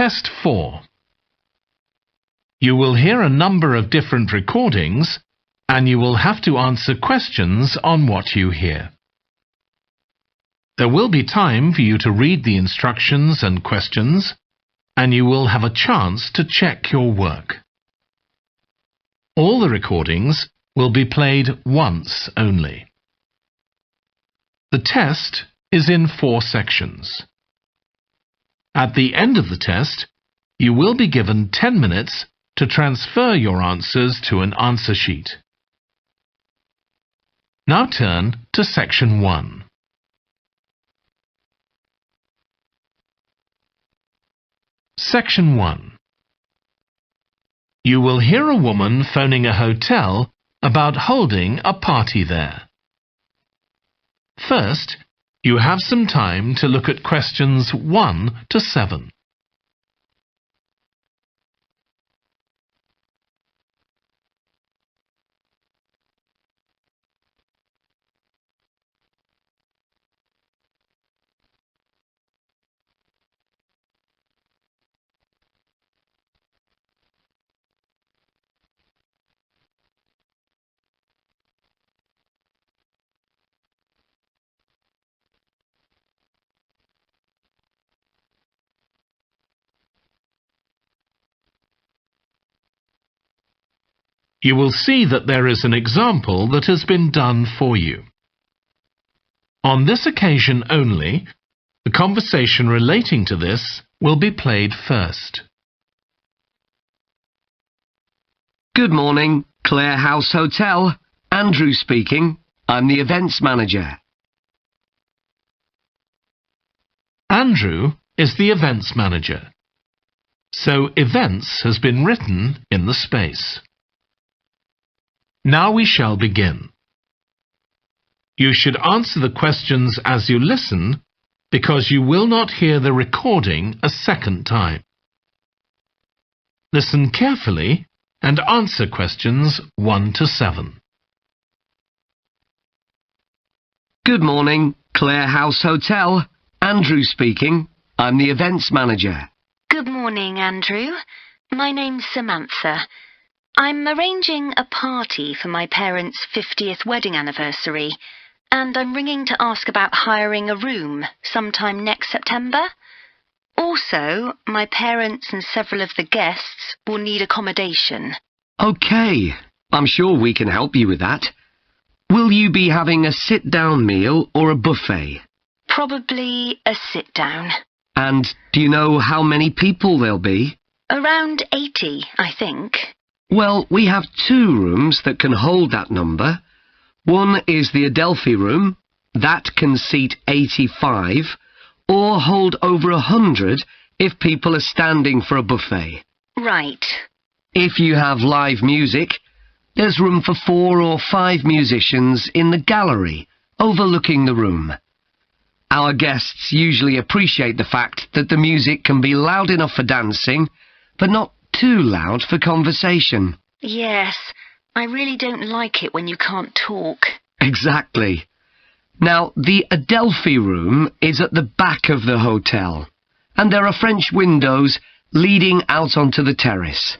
Test 4. You will hear a number of different recordings, and you will have to answer questions on what you hear. There will be time for you to read the instructions and questions, and you will have a chance to check your work. All the recordings will be played once only. The test is in 4 sections. At the end of the test, you will be given 10 minutes to transfer your answers to an answer sheet. Now turn to Section 1. Section 1. You will hear a woman phoning a hotel about holding a party there. First, you have some time to look at questions 1 to 7. You will see that there is an example that has been done for you. On this occasion only, the conversation relating to this will be played first. Good morning, Clare House Hotel. Andrew speaking. I'm the events manager. Andrew is the events manager. So events has been written in the space. Now we shall begin. You should answer the questions as you listen, because you will not hear the recording a second time. Listen carefully and answer questions 1 to 7. Good morning, Clare House Hotel. Andrew speaking. I'm the events manager. Good morning, Andrew. My name's Samantha. I'm arranging a party for my parents' 50th wedding anniversary, and I'm ringing to ask about hiring a room sometime next September. Also, my parents and several of the guests will need accommodation. OK, I'm sure we can help you with that. Will you be having a sit-down meal or a buffet? Probably a sit-down. And do you know how many people there'll be? Around 80, I think. Well, we have 2 rooms that can hold that number. One is the Adelphi room. That can seat 85, or hold over 100 if people are standing for a buffet. Right. If you have live music, there's room for 4 or 5 musicians in the gallery overlooking the room. Our guests usually appreciate the fact that the music can be loud enough for dancing, but not too loud for conversation. Yes, I really don't like it when you can't talk. Exactly. Now, the Adelphi room is at the back of the hotel, and there are French windows leading out onto the terrace.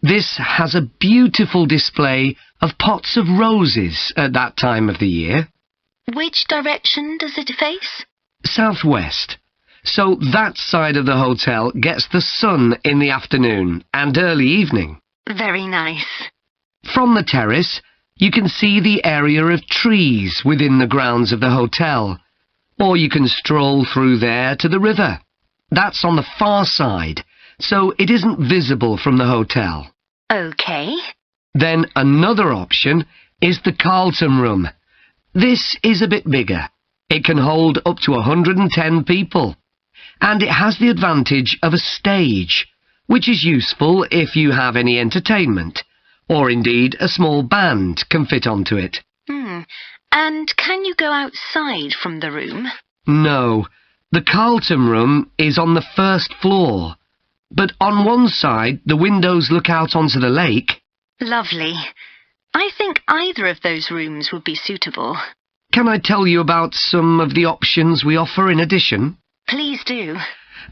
This has a beautiful display of pots of roses at that time of the year. Which direction does it face? Southwest. So that side of the hotel gets the sun in the afternoon and early evening. Very nice. From the terrace, you can see the area of trees within the grounds of the hotel, or you can stroll through there to the river. That's on the far side, so it isn't visible from the hotel. OK. Then another option is the Carlton room. This is a bit bigger. It can hold up to 110 people. And it has the advantage of a stage, which is useful if you have any entertainment, or indeed a small band can fit onto it. And can you go outside from the room? No, the Carlton room is on the 1st floor, but on one side the windows look out onto the lake. Lovely. I think either of those rooms would be suitable. Can I tell you about some of the options we offer in addition? Please do.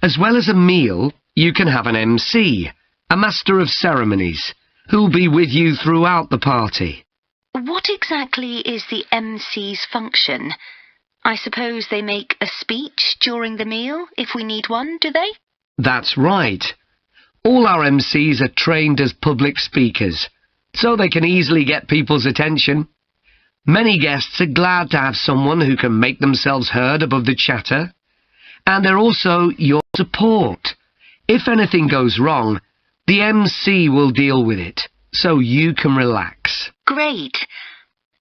As well as a meal, you can have an MC, a Master of Ceremonies, who'll be with you throughout the party. What exactly is the MC's function? I suppose they make a speech during the meal, if we need one, do they? That's right. All our MCs are trained as public speakers, so they can easily get people's attention. Many guests are glad to have someone who can make themselves heard above the chatter. And they're also your support. If anything goes wrong, the MC will deal with it, so you can relax. Great.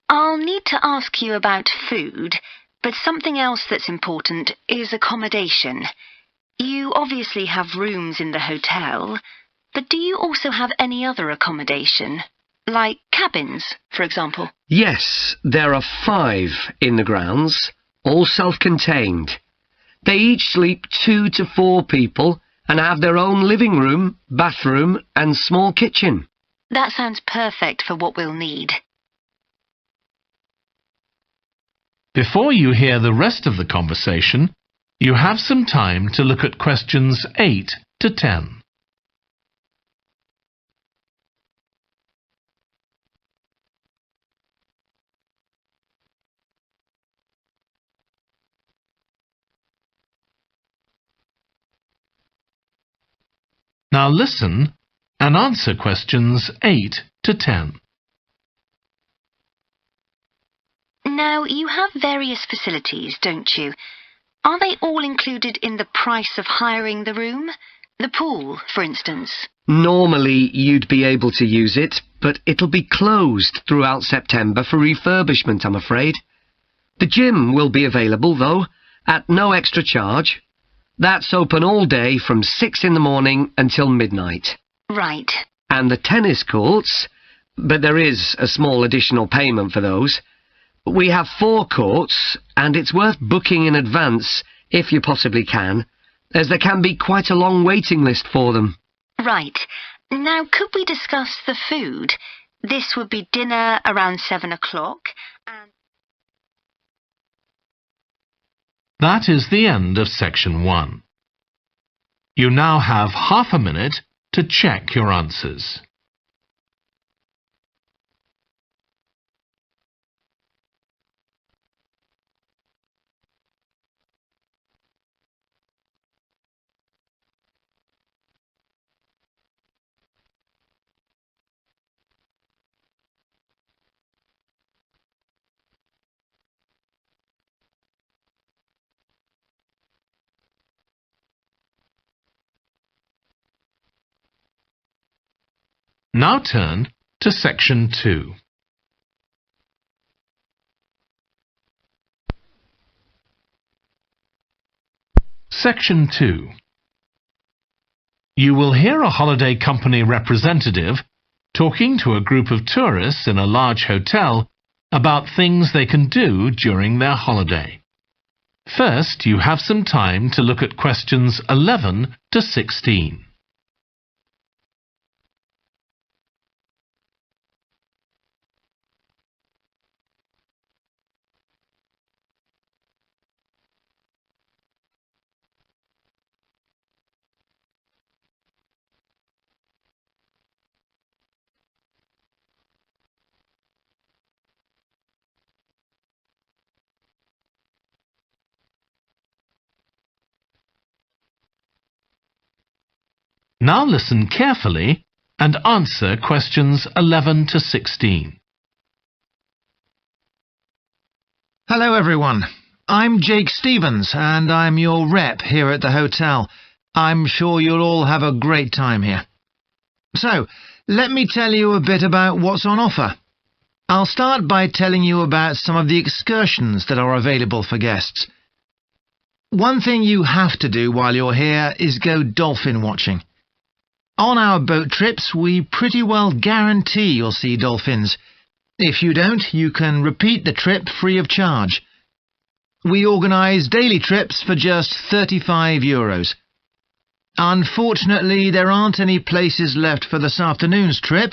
I'll need to ask you about food, but something else that's important is accommodation. You obviously have rooms in the hotel, but do you also have any other accommodation? Like cabins, for example? Yes, there are 5 in the grounds, all self-contained. They each sleep 2 to 4 people and have their own living room, bathroom and small kitchen. That sounds perfect for what we'll need. Before you hear the rest of the conversation, you have some time to look at questions 8 to 10. Now listen and answer questions 8 to 10. Now, you have various facilities, don't you? Are they all included in the price of hiring the room? The pool, for instance? Normally you'd be able to use it, but it'll be closed throughout September for refurbishment, I'm afraid. The gym will be available, though, at no extra charge. That's open all day from 6 in the morning until midnight. Right. And the tennis courts, but there is a small additional payment for those. We have 4 courts, and it's worth booking in advance, if you possibly can, as there can be quite a long waiting list for them. Right. Now, could we discuss the food? This would be dinner around 7 o'clock, and... That is the end of section 1. You now have half a minute to check your answers. Now turn to section 2. Section 2. You will hear a holiday company representative talking to a group of tourists in a large hotel about things they can do during their holiday. First, you have some time to look at questions 11 to 16. Now listen carefully and answer questions 11 to 16. Hello everyone, I'm Jake Stevens and I'm your rep here at the hotel. I'm sure you'll all have a great time here. So, let me tell you a bit about what's on offer. I'll start by telling you about some of the excursions that are available for guests. One thing you have to do while you're here is go dolphin watching. On our boat trips, we pretty well guarantee you'll see dolphins. If you don't, you can repeat the trip free of charge. We organise daily trips for just €35. Unfortunately, there aren't any places left for this afternoon's trip,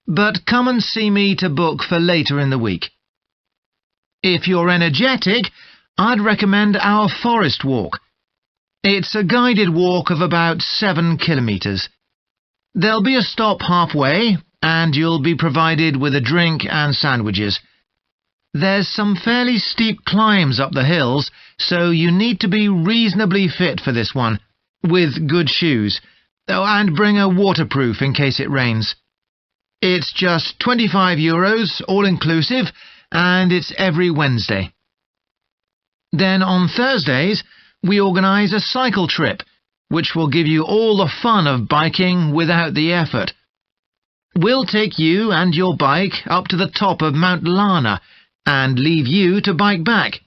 but come and see me to book for later in the week. If you're energetic, I'd recommend our forest walk. It's a guided walk of about 7 kilometres. There'll be a stop halfway, and you'll be provided with a drink and sandwiches. There's some fairly steep climbs up the hills, so you need to be reasonably fit for this one, with good shoes. Oh, and bring a waterproof in case it rains. It's just €25, all-inclusive, and it's every Wednesday. Then on Thursdays, we organise a cycle trip, which will give you all the fun of biking without the effort. We'll take you and your bike up to the top of Mount Lana and leave you to bike back.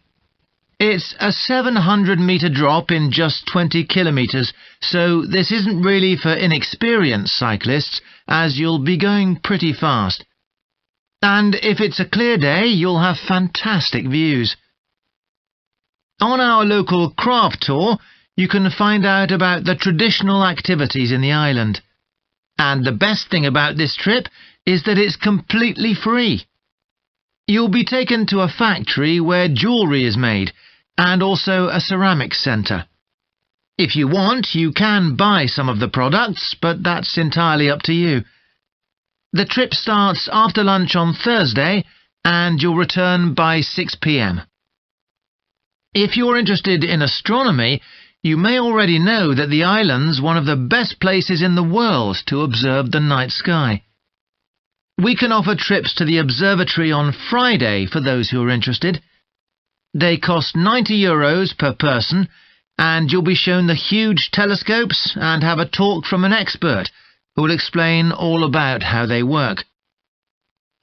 It's a 700-metre drop in just 20 kilometres, so this isn't really for inexperienced cyclists, as you'll be going pretty fast. And if it's a clear day, you'll have fantastic views. On our local craft tour, you can find out about the traditional activities in the island. And the best thing about this trip is that it's completely free. You'll be taken to a factory where jewellery is made, and also a ceramics centre. If you want, you can buy some of the products, but that's entirely up to you. The trip starts after lunch on Thursday, and you'll return by 6 p.m. If you're interested in astronomy, you may already know that the island's one of the best places in the world to observe the night sky. We can offer trips to the observatory on Friday for those who are interested. They cost €90 per person, and you'll be shown the huge telescopes and have a talk from an expert who will explain all about how they work.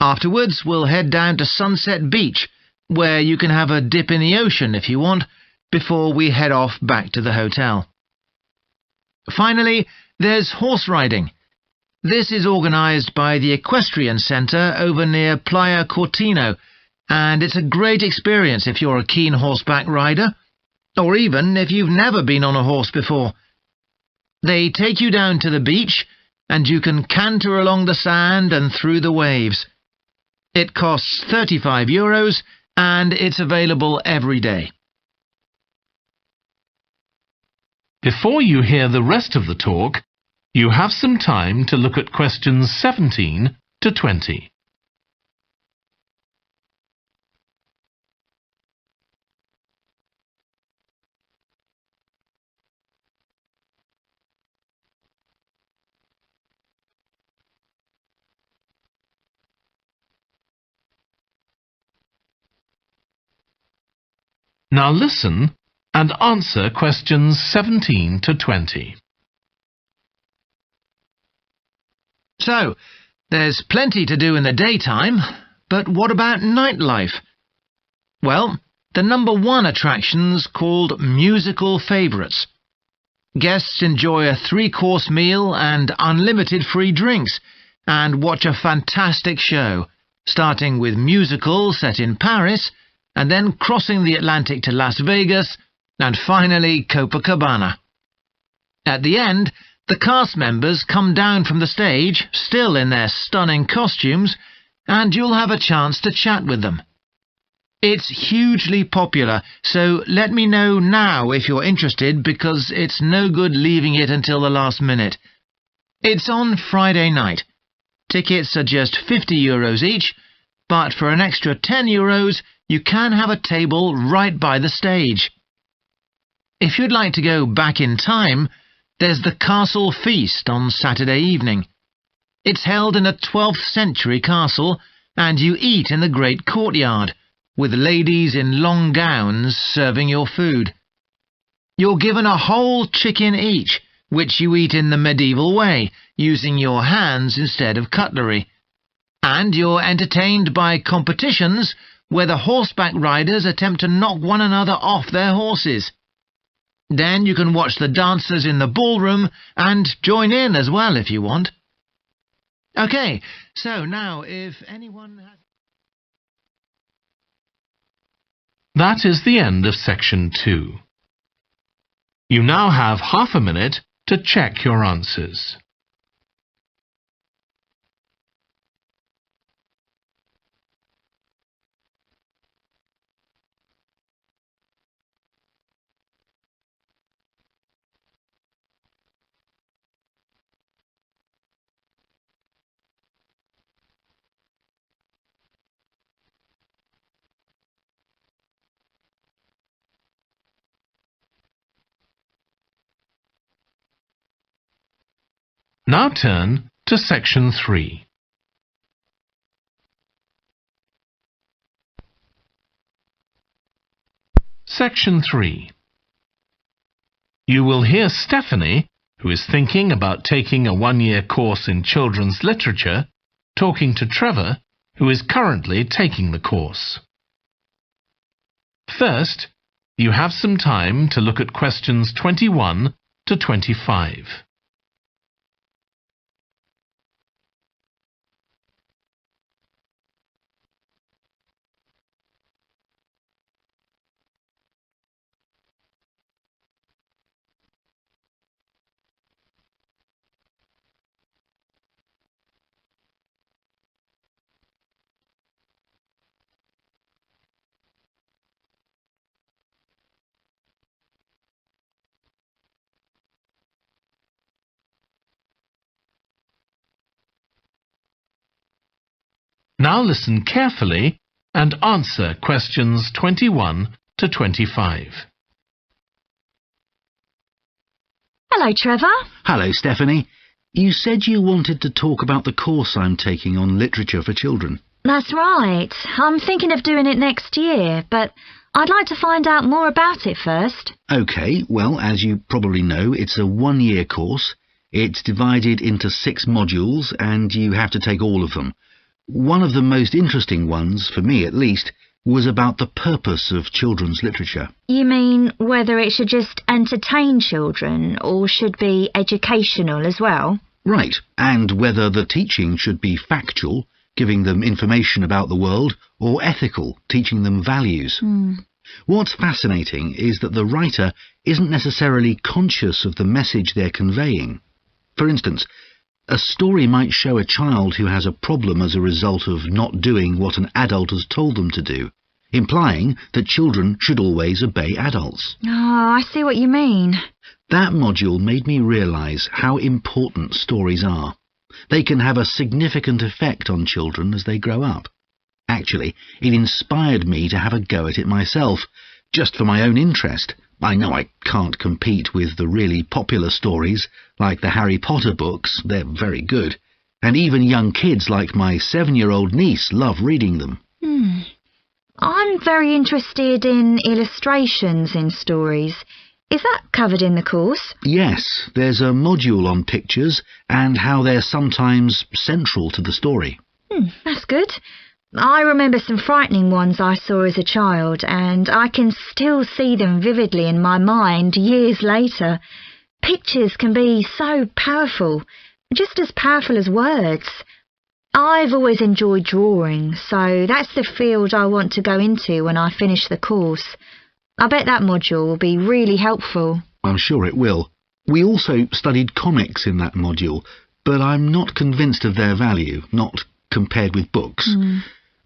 Afterwards, we'll head down to Sunset Beach, where you can have a dip in the ocean if you want, before we head off back to the hotel. Finally, there's horse riding. This is organised by the Equestrian Centre over near Playa Cortino, and it's a great experience if you're a keen horseback rider, or even if you've never been on a horse before. They take you down to the beach, and you can canter along the sand and through the waves. It costs €35, and it's available every day. Before you hear the rest of the talk, you have some time to look at questions 17 to 20. Now listen and answer questions 17 to 20. So, there's plenty to do in the daytime, but what about nightlife? Well, the number one attraction's called Musical Favourites. Guests enjoy a 3-course meal and unlimited free drinks, and watch a fantastic show, starting with musicals set in Paris, and then crossing the Atlantic to Las Vegas, and finally Copacabana. At the end, the cast members come down from the stage, still in their stunning costumes, and you'll have a chance to chat with them. It's hugely popular, so let me know now if you're interested, because it's no good leaving it until the last minute. It's on Friday night. Tickets are just €50 each, but for an extra €10, you can have a table right by the stage. If you'd like to go back in time, there's the Castle Feast on Saturday evening. It's held in a 12th century castle, and you eat in the great courtyard, with ladies in long gowns serving your food. You're given a whole chicken each, which you eat in the medieval way, using your hands instead of cutlery. And you're entertained by competitions where the horseback riders attempt to knock one another off their horses. Then you can watch the dancers in the ballroom and join in as well if you want. OK, so now if anyone has... That is the end of section 2. You now have half a minute to check your answers. Now turn to Section 3. Section 3. You will hear Stephanie, who is thinking about taking a one-year course in children's literature, talking to Trevor, who is currently taking the course. First, you have some time to look at questions 21 to 25. Now listen carefully and answer questions 21 to 25. Hello, Trevor. Hello, Stephanie. You said you wanted to talk about the course I'm taking on literature for children. That's right. I'm thinking of doing it next year, but I'd like to find out more about it first. OK, well, as you probably know, it's a one-year course. It's divided into 6 modules, and you have to take all of them. One of the most interesting ones, for me at least, was about the purpose of children's literature. You mean whether it should just entertain children or should be educational as well? Right, and whether the teaching should be factual, giving them information about the world, or ethical, teaching them values. What's fascinating is that the writer isn't necessarily conscious of the message they're conveying. For instance, a story might show a child who has a problem as a result of not doing what an adult has told them to do, implying that children should always obey adults. Oh, I see what you mean. That module made me realise how important stories are. They can have a significant effect on children as they grow up. Actually, it inspired me to have a go at it myself, just for my own interest. I know I can't compete with the really popular stories, like the Harry Potter books. They're very good. And even young kids like my 7-year-old niece love reading them. I'm very interested in illustrations in stories. Is that covered in the course? Yes, there's a module on pictures and how they're sometimes central to the story. That's good. I remember some frightening ones I saw as a child, and I can still see them vividly in my mind years later. Pictures can be so powerful, just as powerful as words. I've always enjoyed drawing, so that's the field I want to go into when I finish the course. I bet that module will be really helpful. I'm sure it will. We also studied comics in that module, but I'm not convinced of their value, not compared with books.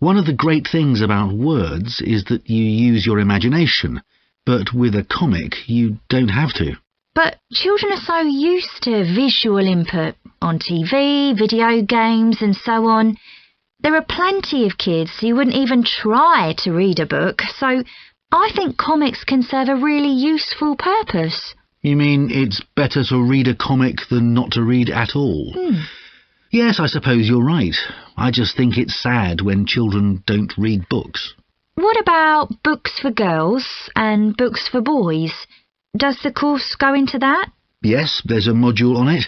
One of the great things about words is that you use your imagination, but with a comic you don't have to. But children are so used to visual input on TV, video games and so on. There are plenty of kids who wouldn't even try to read a book, so I think comics can serve a really useful purpose. You mean it's better to read a comic than not to read at all? Yes, I suppose you're right. I just think it's sad when children don't read books. What about books for girls and books for boys? Does the course go into that? Yes, there's a module on it.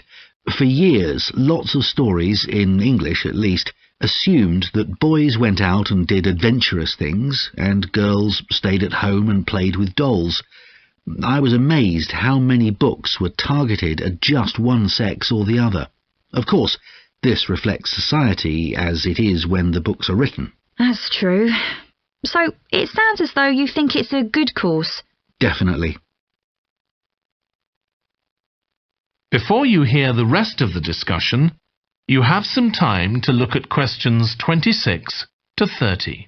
For years, lots of stories, in English at least, assumed that boys went out and did adventurous things, and girls stayed at home and played with dolls. I was amazed how many books were targeted at just one sex or the other. Of course, this reflects society as it is when the books are written. That's true. So it sounds as though you think it's a good course. Definitely. Before you hear the rest of the discussion, you have some time to look at questions 26 to 30.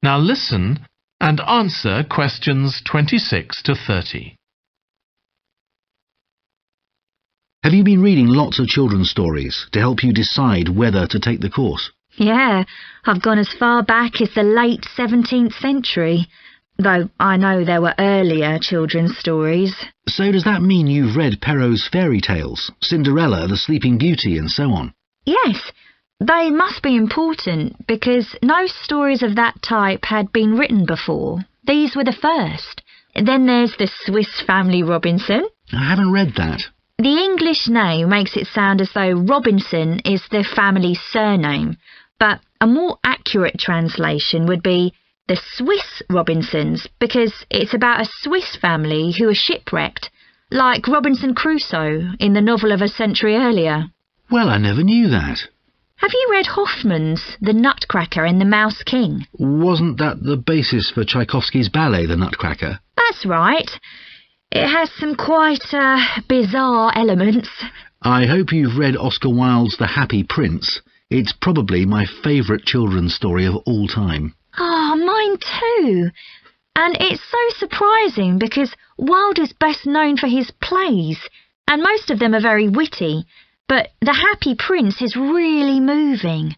Now listen and answer questions 26 to 30. Have you been reading lots of children's stories to help you decide whether to take the course? Yeah, I've gone as far back as the late 17th century, though I know there were earlier children's stories. So does that mean you've read Perrault's fairy tales, Cinderella, the Sleeping Beauty, and so on? Yes, they must be important because no stories of that type had been written before. These were the first. Then there's the Swiss Family Robinson. I haven't read that. The English name makes it sound as though Robinson is the family's surname, but a more accurate translation would be the Swiss Robinsons, because it's about a Swiss family who are shipwrecked, like Robinson Crusoe in the novel of a century earlier. Well, I never knew that. Have you read Hoffmann's The Nutcracker and the Mouse King? Wasn't that the basis for Tchaikovsky's ballet, The Nutcracker? That's right. It has some quite bizarre elements. I hope you've read Oscar Wilde's The Happy Prince. It's probably my favourite children's story of all time. Oh, mine too. And it's so surprising because Wilde is best known for his plays, and most of them are very witty, but The Happy Prince is really moving.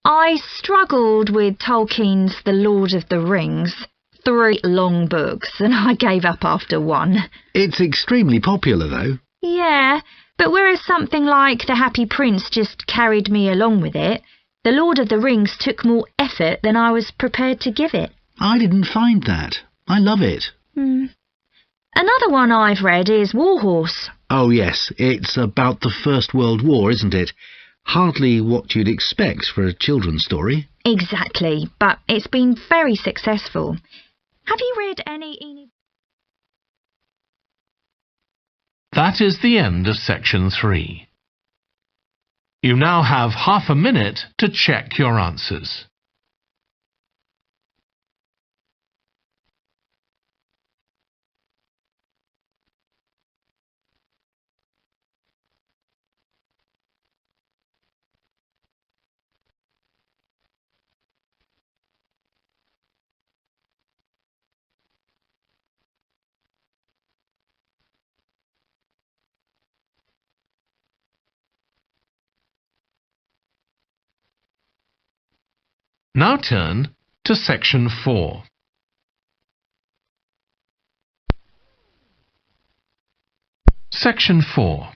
I struggled with Tolkien's The Lord of the Rings. 3 long books, and I gave up after 1. It's extremely popular, though. Yeah, but whereas something like The Happy Prince just carried me along with it, The Lord of the Rings took more effort than I was prepared to give it. I didn't find that. I love it. Another one I've read is Warhorse. Oh, yes, it's about the First World War, isn't it? Hardly what you'd expect for a children's story. Exactly, but it's been very successful. Have you read any... That is the end of section 3. You now have half a minute to check your answers. Now turn to section 4. Section 4.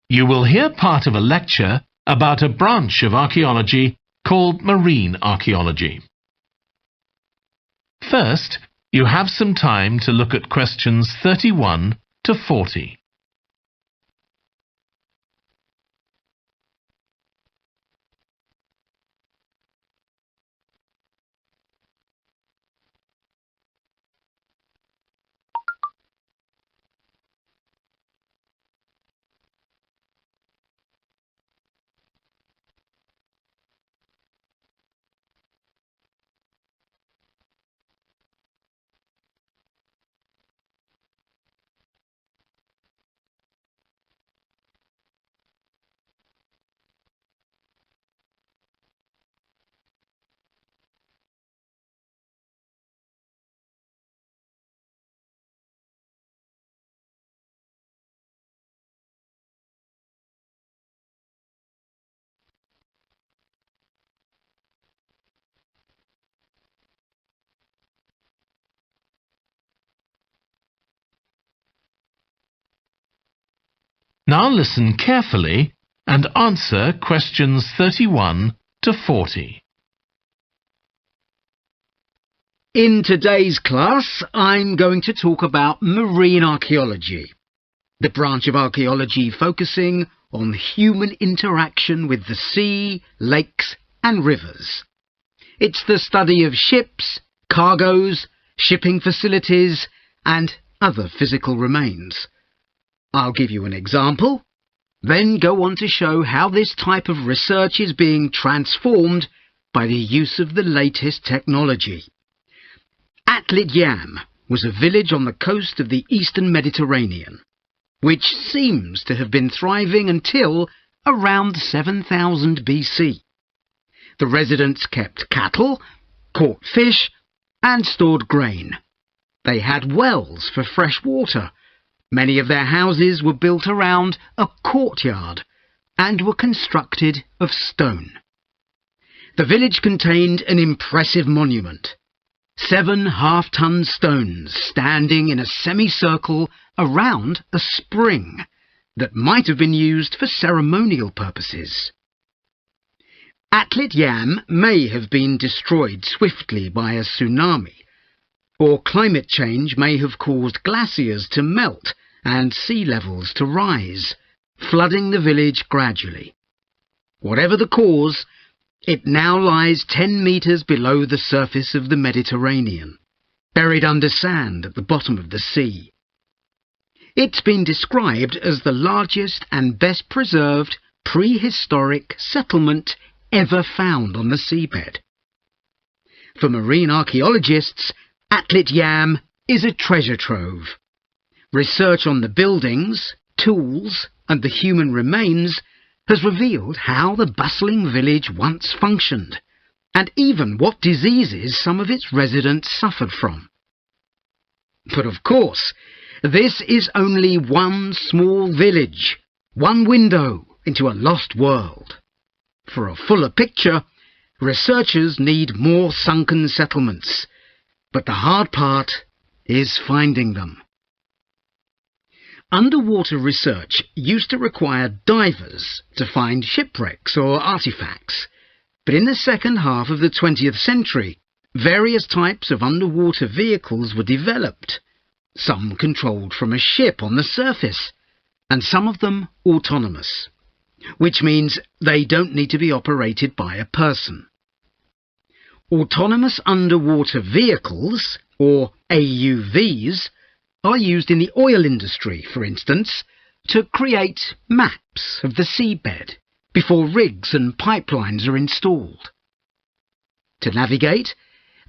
You will hear part of a lecture about a branch of archaeology called marine archaeology. First, you have some time to look at questions 31 to 40. Now listen carefully and answer questions 31 to 40. In today's class, I'm going to talk about marine archaeology, the branch of archaeology focusing on human interaction with the sea, lakes and rivers. It's the study of ships, cargoes, shipping facilities and other physical remains. I'll give you an example, then go on to show how this type of research is being transformed by the use of the latest technology. Atlit Yam was a village on the coast of the eastern Mediterranean, which seems to have been thriving until around 7000 BC. The residents kept cattle, caught fish, and stored grain. They had wells for fresh water. Many of their houses were built around a courtyard and were constructed of stone. The village contained an impressive monument. 7 half-ton stones standing in a semicircle around a spring that might have been used for ceremonial purposes. Atlit Yam may have been destroyed swiftly by a tsunami, or climate change may have caused glaciers to melt and sea levels to rise, flooding the village gradually. Whatever the cause, it now lies 10 metres below the surface of the Mediterranean, buried under sand at the bottom of the sea. It's been described as the largest and best preserved prehistoric settlement ever found on the seabed. For marine archaeologists, Atlit Yam is a treasure trove. Research on the buildings, tools, and the human remains has revealed how the bustling village once functioned, and even what diseases some of its residents suffered from. But of course, this is only one small village, one window into a lost world. For a fuller picture, researchers need more sunken settlements, but the hard part is finding them. Underwater research used to require divers to find shipwrecks or artifacts, but in the second half of the 20th century, various types of underwater vehicles were developed, some controlled from a ship on the surface, and some of them autonomous, which means they don't need to be operated by a person. Autonomous underwater vehicles, or AUVs, are used in the oil industry, for instance, to create maps of the seabed before rigs and pipelines are installed. To navigate,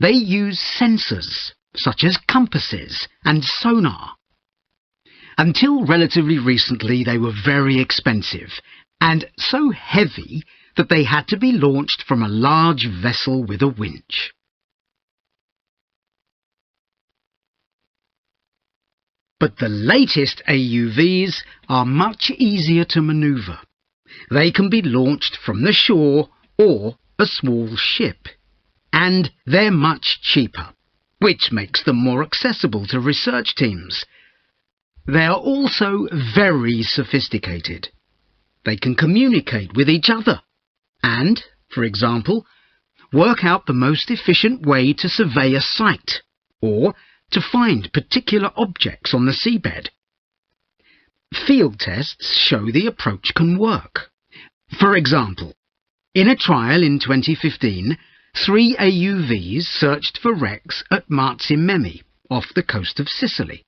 they use sensors such as compasses and sonar. Until relatively recently, they were very expensive and so heavy that they had to be launched from a large vessel with a winch. But the latest AUVs are much easier to manoeuvre. They can be launched from the shore or a small ship, and they're much cheaper, which makes them more accessible to research teams. They are also very sophisticated. They can communicate with each other and, for example, work out the most efficient way to survey a site or to find particular objects on the seabed. Field tests show the approach can work. For example, in a trial in 2015, 3 AUVs searched for wrecks at Marsimemi, off the coast of Sicily.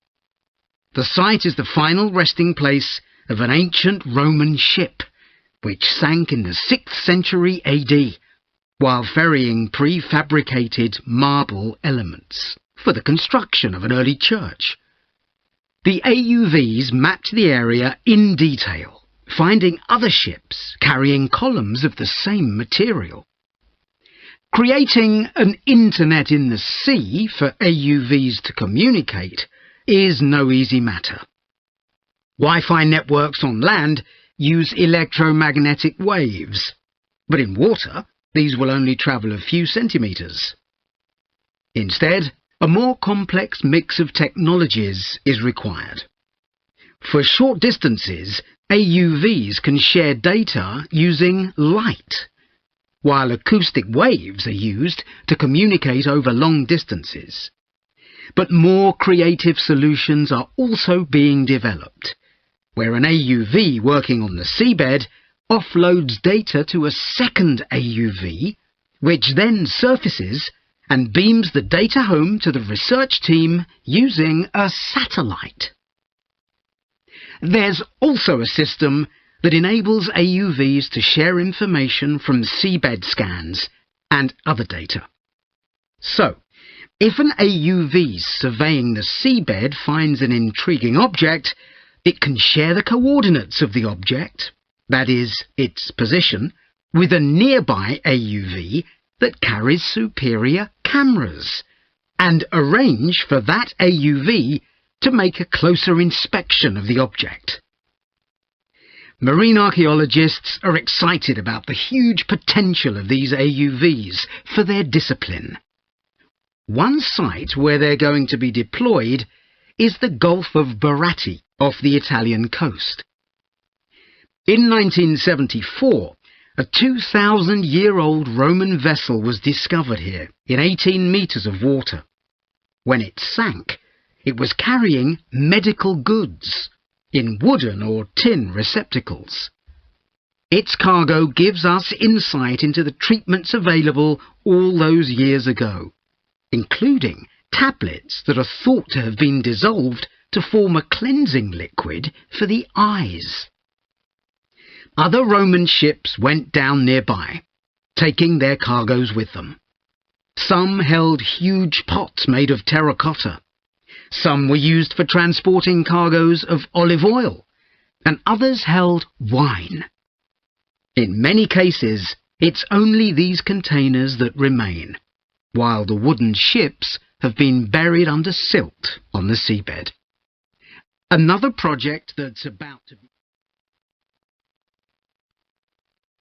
The site is the final resting place of an ancient Roman ship, which sank in the 6th century AD, while ferrying prefabricated marble elements for the construction of an early church. The AUVs mapped the area in detail, finding other ships carrying columns of the same material. Creating an internet in the sea for AUVs to communicate is no easy matter. Wi-Fi networks on land use electromagnetic waves, but in water these will only travel a few centimetres. Instead, a more complex mix of technologies is required. For short distances, AUVs can share data using light, while acoustic waves are used to communicate over long distances. But more creative solutions are also being developed, where an AUV working on the seabed offloads data to a second AUV, which then surfaces and beams the data home to the research team using a satellite. There's also a system that enables AUVs to share information from seabed scans and other data. So, if an AUV surveying the seabed finds an intriguing object, it can share the coordinates of the object, that is, its position, with a nearby AUV that carries superior cameras, and arrange for that AUV to make a closer inspection of the object. Marine archaeologists are excited about the huge potential of these AUVs for their discipline. One site where they're going to be deployed is the Gulf of Baratti off the Italian coast. In 1974, a 2,000-year-old Roman vessel was discovered here in 18 metres of water. When it sank, it was carrying medical goods in wooden or tin receptacles. Its cargo gives us insight into the treatments available all those years ago, including tablets that are thought to have been dissolved to form a cleansing liquid for the eyes. Other Roman ships went down nearby, taking their cargoes with them. Some held huge pots made of terracotta. Some were used for transporting cargoes of olive oil, and others held wine. In many cases, it's only these containers that remain, while the wooden ships have been buried under silt on the seabed. Another project that's about to be...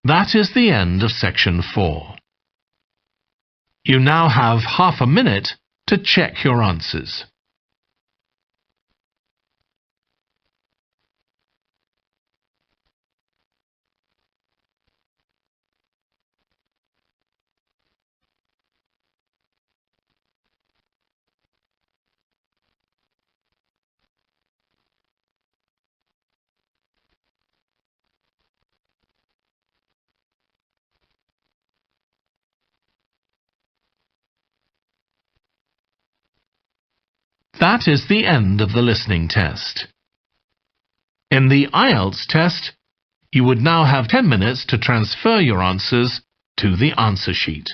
That is the end of section 4. You now have half a minute to check your answers. That is the end of the listening test. In the IELTS test, you would now have 10 minutes to transfer your answers to the answer sheet.